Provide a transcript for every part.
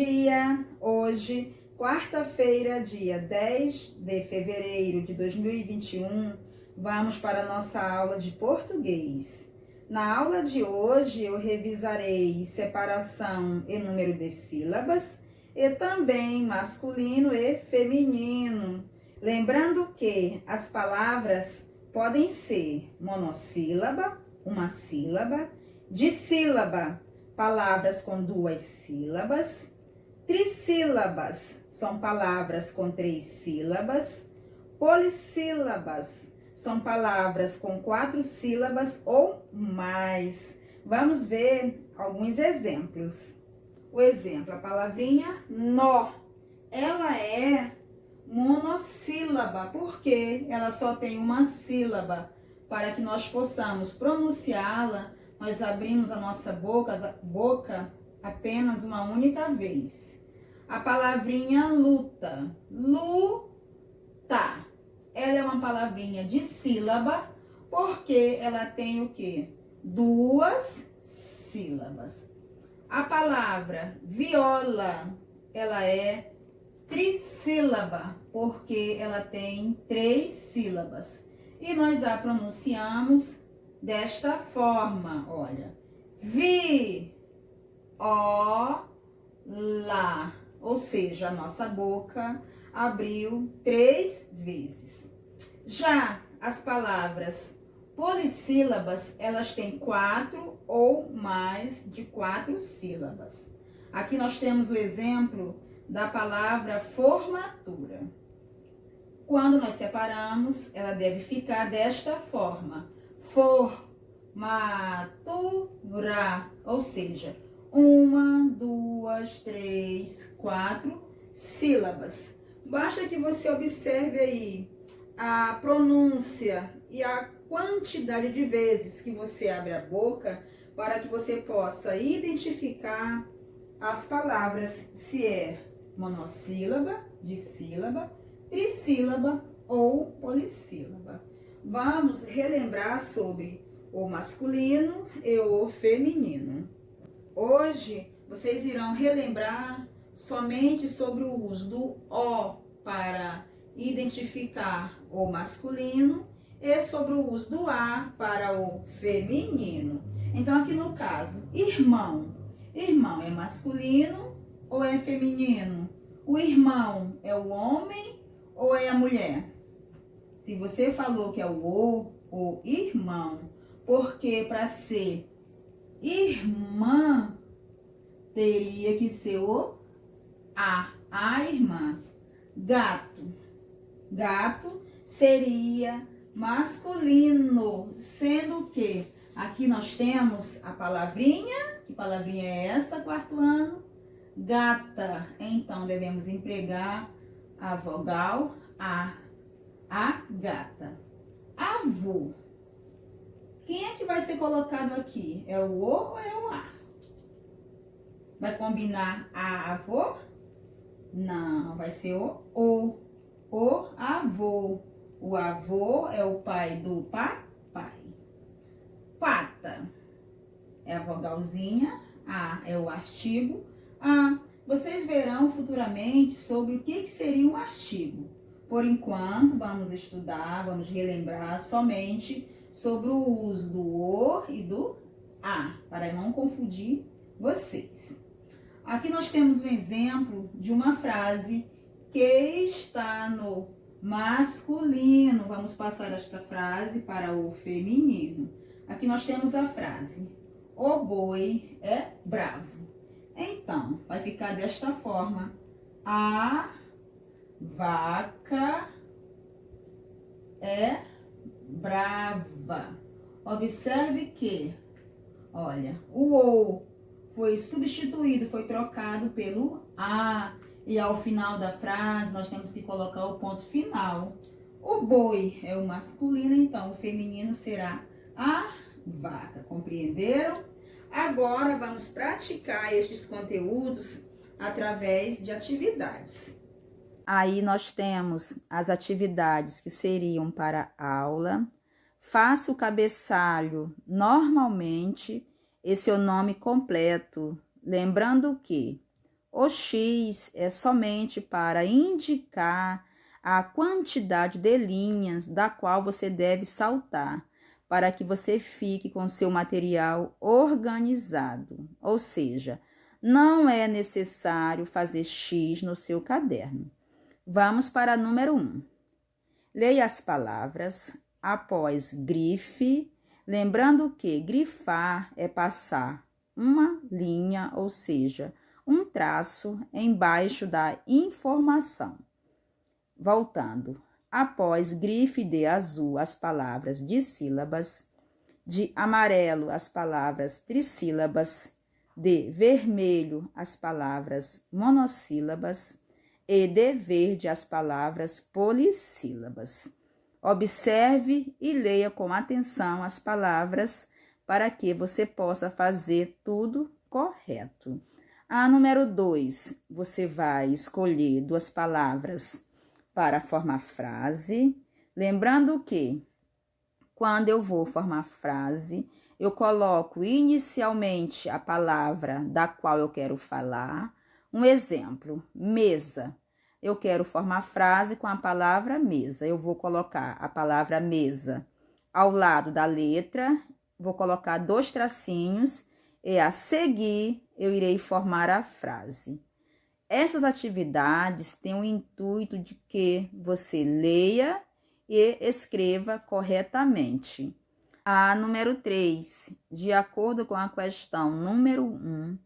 dia! Hoje, quarta-feira, dia 10 de fevereiro de 2021, vamos para a nossa aula de português. Na aula de hoje, eu revisarei separação e número de sílabas e também masculino e feminino. Lembrando que as palavras podem ser monossílaba, uma sílaba, dissílaba, palavras com duas sílabas, trissílabas são palavras com três sílabas, polissílabas são palavras com quatro sílabas ou mais. Vamos ver alguns exemplos. O exemplo, a palavrinha nó, ela é monossílaba, porque ela só tem uma sílaba. Para que nós possamos pronunciá-la, nós abrimos a nossa boca apenas uma única vez. A palavrinha luta, luta, ela é uma palavrinha de sílaba, porque ela tem o quê? Duas sílabas. A palavra viola, ela é trissílaba, porque ela tem três sílabas. E nós a pronunciamos desta forma, olha. Vi-ó-lá. Ou seja, a nossa boca abriu três vezes. Já as palavras polissílabas, elas têm quatro ou mais de quatro sílabas. Aqui nós temos o exemplo da palavra formatura. Quando nós separamos, ela deve ficar desta forma. Formatura, ou seja, uma, duas, três, quatro sílabas. Basta que você observe aí a pronúncia e a quantidade de vezes que você abre a boca para que você possa identificar as palavras, se é monossílaba, dissílaba, trissílaba ou polissílaba. Vamos relembrar sobre o masculino e o feminino. Hoje, vocês irão relembrar somente sobre o uso do O para identificar o masculino e sobre o uso do A para o feminino. Então, aqui no caso, irmão. Irmão é masculino ou é feminino? O irmão é o homem ou é a mulher? Se você falou que é o irmão, porque para ser irmã, teria que ser o a irmã. Gato. Gato seria masculino, sendo que aqui nós temos a palavrinha, que palavrinha é essa, quarto ano? Gata. Então, devemos empregar a vogal A gata. Avô. Quem é que vai ser colocado aqui? É o O ou é o A? Vai combinar a avô? Não, vai ser o avô. O avô é o pai do papai. Pata é a vogalzinha, A é o artigo. Vocês verão futuramente sobre o que seria um artigo. Por enquanto, vamos estudar, vamos relembrar somente sobre o uso do O e do A, para não confundir vocês. Aqui nós temos um exemplo de uma frase que está no masculino. Vamos passar esta frase para o feminino. Aqui nós temos a frase: o boi é bravo. Então, vai ficar desta forma: a vaca é brava. Observe que, olha, o O foi substituído, foi trocado pelo A. E ao final da frase, nós temos que colocar o ponto final. O boi é o masculino, então o feminino será a vaca. Compreenderam? Agora, vamos praticar estes conteúdos através de atividades. Aí nós temos as atividades que seriam para aula. Faça o cabeçalho normalmente e seu nome completo, lembrando que O X é somente para indicar a quantidade de linhas da qual você deve saltar, para que você fique com seu material organizado. Ou seja, não é necessário fazer X no seu caderno. Vamos para número 1. Leia as palavras após grife, lembrando que grifar é passar uma linha, ou seja, um traço embaixo da informação. Voltando, após grife de azul as palavras dissílabas, de amarelo as palavras trissílabas, de vermelho as palavras monossílabas e de verde as palavras polissílabas. Observe e leia com atenção as palavras para que você possa fazer tudo correto. A número 2, você vai escolher 2 palavras para formar frase. Lembrando que, quando eu vou formar frase, eu coloco inicialmente a palavra da qual eu quero falar. Um exemplo, mesa. Eu quero formar frase com a palavra mesa. Eu vou colocar a palavra mesa ao lado da letra, vou colocar 2 tracinhos e a seguir eu irei formar a frase. Essas atividades têm o intuito de que você leia e escreva corretamente. A número 3, de acordo com a questão número 1,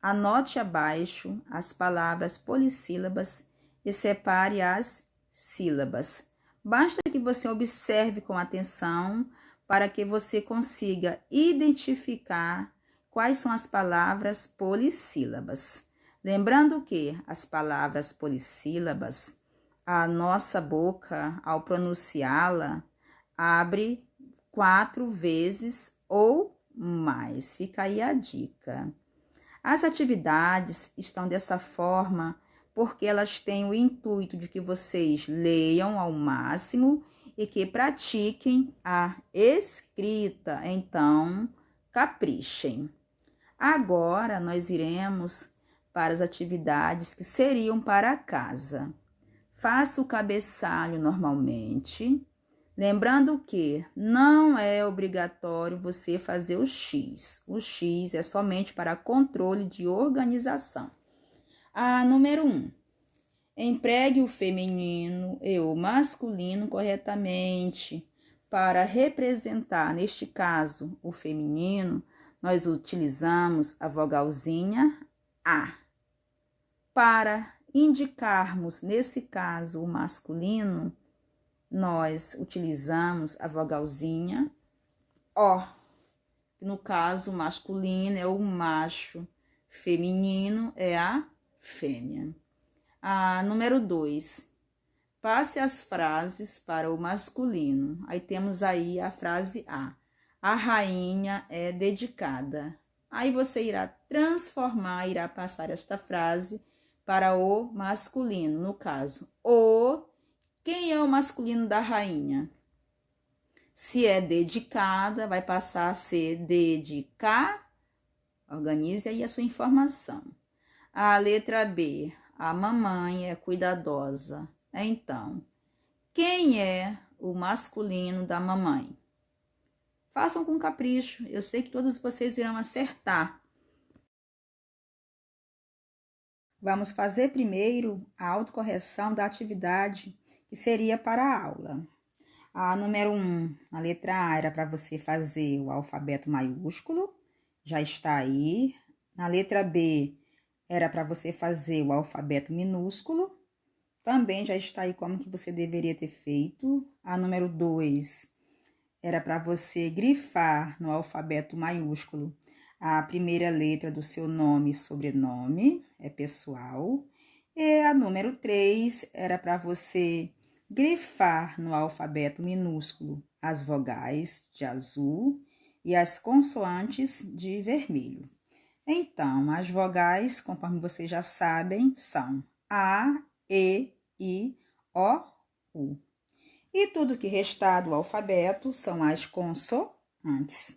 anote abaixo as palavras polissílabas e separe as sílabas. Basta que você observe com atenção para que você consiga identificar quais são as palavras polissílabas. Lembrando que as palavras polissílabas, a nossa boca, ao pronunciá-la, abre 4 vezes ou mais. Fica aí a dica. As atividades estão dessa forma porque elas têm o intuito de que vocês leiam ao máximo e que pratiquem a escrita. Então, caprichem. Agora, nós iremos para as atividades que seriam para casa. Faça o cabeçalho normalmente, lembrando que não é obrigatório você fazer o X. O X é somente para controle de organização. A número 1. Empregue o feminino e o masculino corretamente. Para representar, neste caso, o feminino, nós utilizamos a vogalzinha A. Para indicarmos, nesse caso, o masculino, nós utilizamos a vogalzinha O. No caso, o masculino é o macho, feminino é a fêmea. A número 2. Passe as frases para o masculino. Aí temos aí a frase A. A rainha é dedicada. Aí você irá transformar, irá passar esta frase para o masculino. No caso, quem é o masculino da rainha? Se é dedicada, vai passar a ser dedicar. Organize aí a sua informação. A letra B. A mamãe é cuidadosa. Então, quem é o masculino da mamãe? Façam com capricho. Eu sei que todos vocês irão acertar. Vamos fazer primeiro a autocorreção da atividade que seria para a aula. A número 1, a letra A, era para você fazer o alfabeto maiúsculo. Já está aí. Na letra B, era para você fazer o alfabeto minúsculo. Também já está aí como que você deveria ter feito. A número 2 era para você grifar no alfabeto maiúsculo a primeira letra do seu nome e sobrenome, é pessoal. E a número 3 era para você grifar no alfabeto minúsculo as vogais de azul e as consoantes de vermelho. Então, as vogais, conforme vocês já sabem, são A, E, I, O, U. E tudo que restar do alfabeto são as consoantes.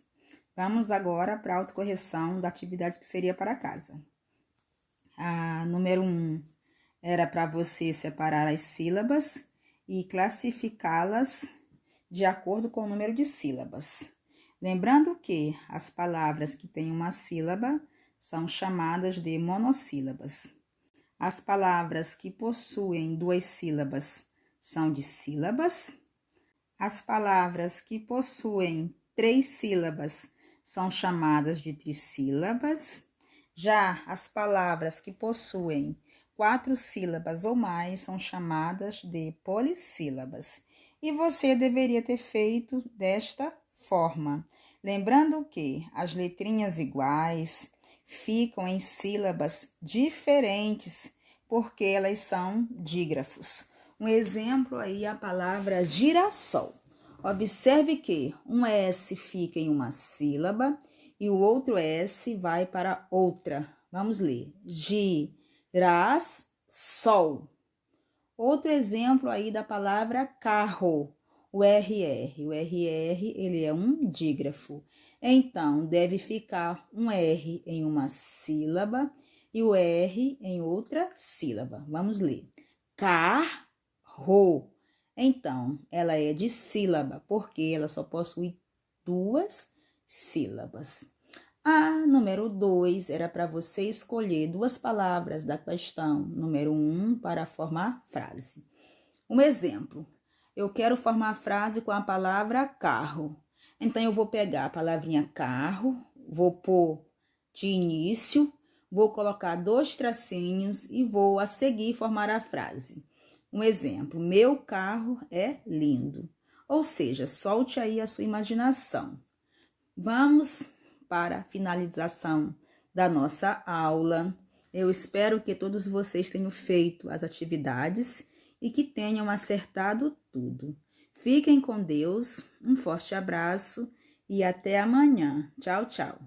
Vamos agora para a autocorreção da atividade que seria para casa. A número 1 era para você separar as sílabas e classificá-las de acordo com o número de sílabas. Lembrando que as palavras que têm uma sílaba são chamadas de monossílabas. As palavras que possuem 2 sílabas são dissílabas. As palavras que possuem 3 sílabas são chamadas de trissílabas. Já as palavras que possuem 4 sílabas ou mais são chamadas de polissílabas. E você deveria ter feito desta forma. Lembrando que as letrinhas iguais ficam em sílabas diferentes, porque elas são dígrafos. Um exemplo aí é a palavra girassol. Observe que um S fica em uma sílaba e o outro S vai para outra. Vamos ler. Girassol. Outro exemplo aí da palavra carro, o RR. O RR, ele é um dígrafo. Então, deve ficar um R em uma sílaba e o R em outra sílaba. Vamos ler. Carro. Então, ela é de sílaba, porque ela só possui 2 sílabas. A número 2 era para você escolher 2 palavras da questão número 1 para formar frase. Um exemplo, eu quero formar frase com a palavra carro. Então, eu vou pegar a palavrinha carro, vou pôr de início, vou colocar 2 tracinhos e vou a seguir formar a frase. Um exemplo, meu carro é lindo. Ou seja, solte aí a sua imaginação. Vamos para a finalização da nossa aula. Eu espero que todos vocês tenham feito as atividades e que tenham acertado tudo. Fiquem com Deus, um forte abraço e até amanhã. Tchau, tchau.